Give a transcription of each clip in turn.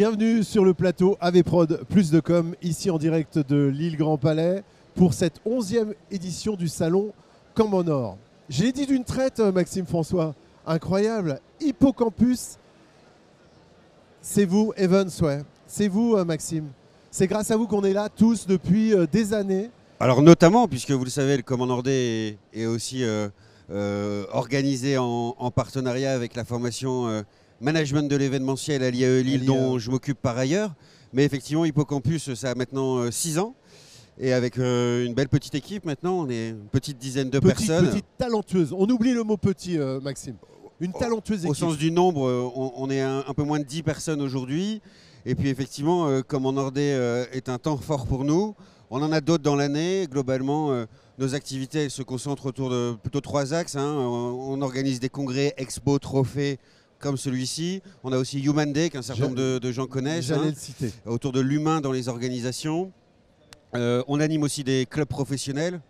Bienvenue sur le plateau AVProd Plus de Com, ici en direct de l'île Grand Palais, pour cette 11e édition du salon Com en Or. Je l'ai dit d'une traite, Maxime François, incroyable, Hippocampus, c'est vous, Evans, ouais. C'est vous, Maxime. C'est grâce à vous qu'on est là tous depuis des années. Alors notamment, puisque vous le savez, le Com en Or Day est aussi organisé en partenariat avec la formation management de l'événementiel à l'IAE Lille, dont je m'occupe par ailleurs. Mais effectivement, Hippocampus, ça a maintenant 6 ans. Et avec une belle petite équipe maintenant, on est une petite dizaine de personnes. Petite talentueuse. On oublie le mot petit, Maxime. Une talentueuse équipe. Au sens du nombre, on est un peu moins de 10 personnes aujourd'hui. Et puis effectivement, Com en Or Day est un temps fort pour nous. On en a d'autres dans l'année. Globalement, nos activités elles se concentrent autour de plutôt 3 axes. On organise des congrès, expos, trophées comme celui-ci. On a aussi Human Day qu'un certain nombre de gens connaissent. J'allais le citer. Autour de l'humain dans les organisations. On anime aussi des clubs professionnels.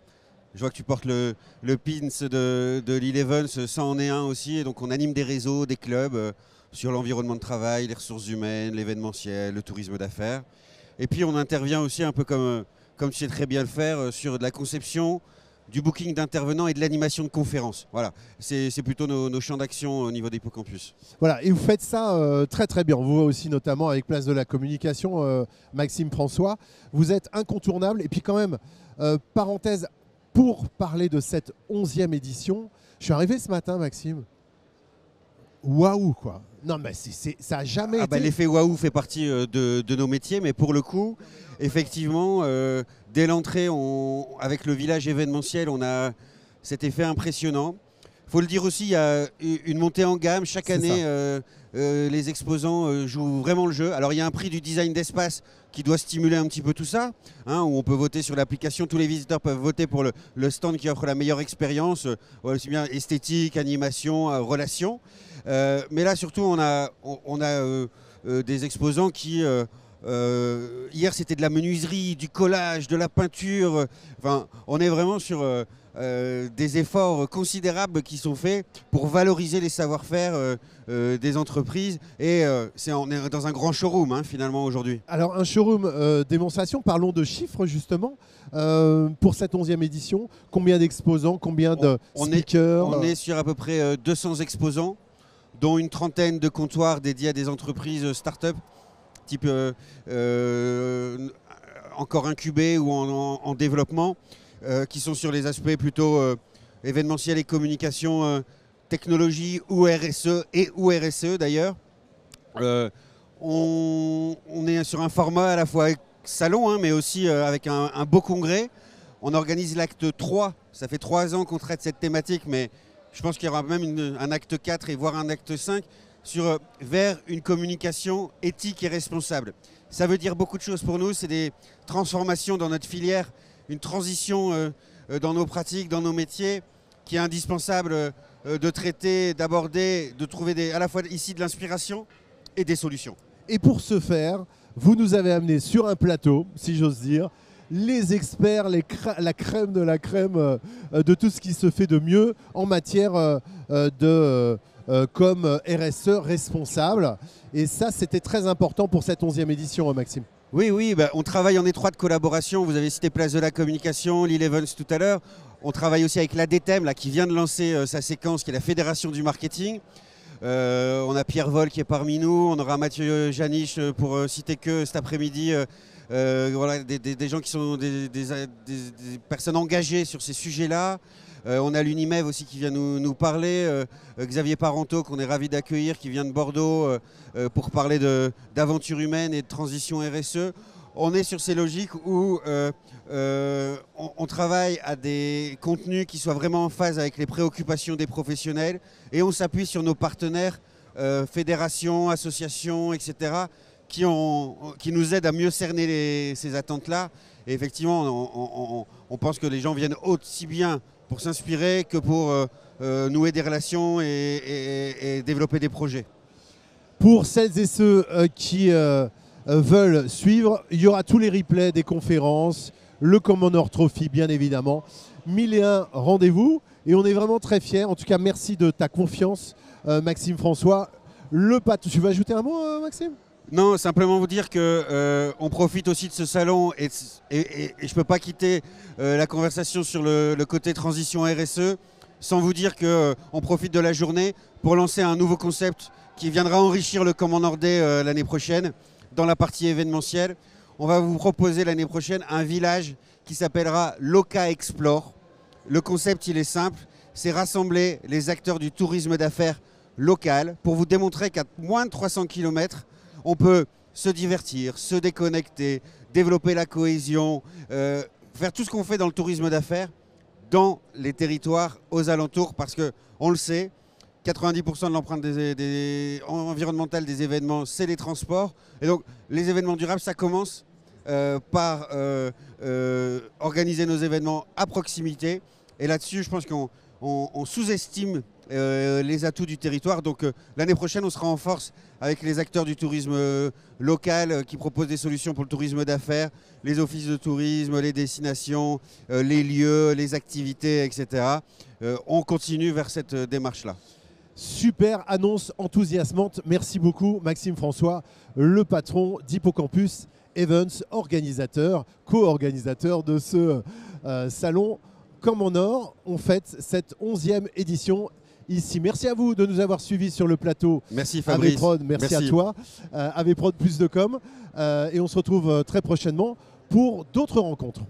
Je vois que tu portes le pins de Lille Evans, ça en est un aussi. Et donc on anime des réseaux, des clubs sur l'environnement de travail, les ressources humaines, l'événementiel, le tourisme d'affaires. Et puis on intervient aussi un peu comme tu sais très bien le faire, sur de la conception, du booking d'intervenants et de l'animation de conférences. Voilà, c'est plutôt nos champs d'action au niveau d'Hippocampus. Voilà, et vous faites ça très très bien. On vous voit aussi notamment avec Place de la Communication, Maxime François. Vous êtes incontournable. Et puis quand même, parenthèse, pour parler de cette 11e édition, je suis arrivé ce matin, Maxime. Waouh, quoi. Non, mais ça n'a jamais été... L'effet waouh fait partie de nos métiers, mais pour le coup, effectivement, dès l'entrée, avec le village événementiel, on a cet effet impressionnant. Il faut le dire aussi, il y a une montée en gamme. Chaque année, les exposants jouent vraiment le jeu. Alors, il y a un prix du design d'espace qui doit stimuler un petit peu tout ça, où on peut voter sur l'application. Tous les visiteurs peuvent voter pour le stand qui offre la meilleure expérience, aussi bien esthétique, animation, relation. Mais là, surtout, on a des exposants qui... hier, c'était de la menuiserie, du collage, de la peinture. Enfin, on est vraiment sur des efforts considérables qui sont faits pour valoriser les savoir-faire des entreprises. Et on est dans un grand showroom, finalement, aujourd'hui. Alors, un showroom démonstration. Parlons de chiffres, justement. Pour cette 11e édition, combien d'exposants, combien de speakers? On est sur à peu près 200 exposants, dont une trentaine de comptoirs dédiés à des entreprises start-up, type encore incubées ou en développement, qui sont sur les aspects plutôt événementiels et communication, technologie ou RSE d'ailleurs. On est sur un format à la fois salon, mais aussi avec un beau congrès. On organise l'acte 3, ça fait 3 ans qu'on traite cette thématique, mais je pense qu'il y aura même un acte 4 et voire un acte 5 vers une communication éthique et responsable. Ça veut dire beaucoup de choses pour nous, c'est des transformations dans notre filière, une transition dans nos pratiques, dans nos métiers, qui est indispensable de traiter, d'aborder, de trouver à la fois ici de l'inspiration et des solutions. Et pour ce faire, vous nous avez amené sur un plateau, si j'ose dire, les experts, la crème de la crème de tout ce qui se fait de mieux en matière de comme RSE responsable. Et ça, c'était très important pour cette 11e édition, Maxime. Oui, on travaille en étroite collaboration. Vous avez cité Place de la Communication, Lille Evans tout à l'heure. On travaille aussi avec l'ADTEM, qui vient de lancer sa séquence, qui est la Fédération du Marketing. On a Pierre Vol qui est parmi nous. On aura Mathieu Janisch, pour citer que cet après-midi. Voilà, des gens qui sont des personnes engagées sur ces sujets-là. On a l'Unimev aussi qui vient nous parler, Xavier Parenteau qu'on est ravi d'accueillir, qui vient de Bordeaux pour parler d'aventure humaine et de transition RSE. On est sur ces logiques où on travaille à des contenus qui soient vraiment en phase avec les préoccupations des professionnels et on s'appuie sur nos partenaires, fédérations, associations, etc., qui nous aident à mieux cerner ces attentes-là. Et effectivement, on pense que les gens viennent aussi bien pour s'inspirer que pour nouer des relations et développer des projets. Pour celles et ceux qui veulent suivre, il y aura tous les replays des conférences, le Com en Or Trophy bien évidemment, 1001 rendez-vous et on est vraiment très fiers. En tout cas, merci de ta confiance, Maxime François. Tu veux ajouter un mot, Maxime ? Non, simplement vous dire que on profite aussi de ce salon et je ne peux pas quitter la conversation sur le côté transition RSE sans vous dire qu'on profite de la journée pour lancer un nouveau concept qui viendra enrichir le Camp Nordais l'année prochaine dans la partie événementielle. On va vous proposer l'année prochaine un village qui s'appellera Loca Explore. Le concept, il est simple, c'est rassembler les acteurs du tourisme d'affaires local pour vous démontrer qu'à moins de 300 km, on peut se divertir, se déconnecter, développer la cohésion, faire tout ce qu'on fait dans le tourisme d'affaires dans les territoires aux alentours parce qu'on le sait, 90% de l'empreinte environnementale des événements, c'est les transports. Et donc les événements durables, ça commence par organiser nos événements à proximité. Et là-dessus, je pense qu'on sous-estime les atouts du territoire. Donc l'année prochaine, on sera en force avec les acteurs du tourisme local qui proposent des solutions pour le tourisme d'affaires, les offices de tourisme, les destinations, les lieux, les activités, etc. On continue vers cette démarche-là. Super annonce enthousiasmante. Merci beaucoup Maxime François, le patron d'Hippocampus Events, organisateur, co-organisateur de ce salon Camp en Or. On fête cette 11e édition ici. Merci à vous de nous avoir suivis sur le plateau. Merci Fabrice. AVProd, merci à toi. AVProd plus de com. Et on se retrouve très prochainement pour d'autres rencontres.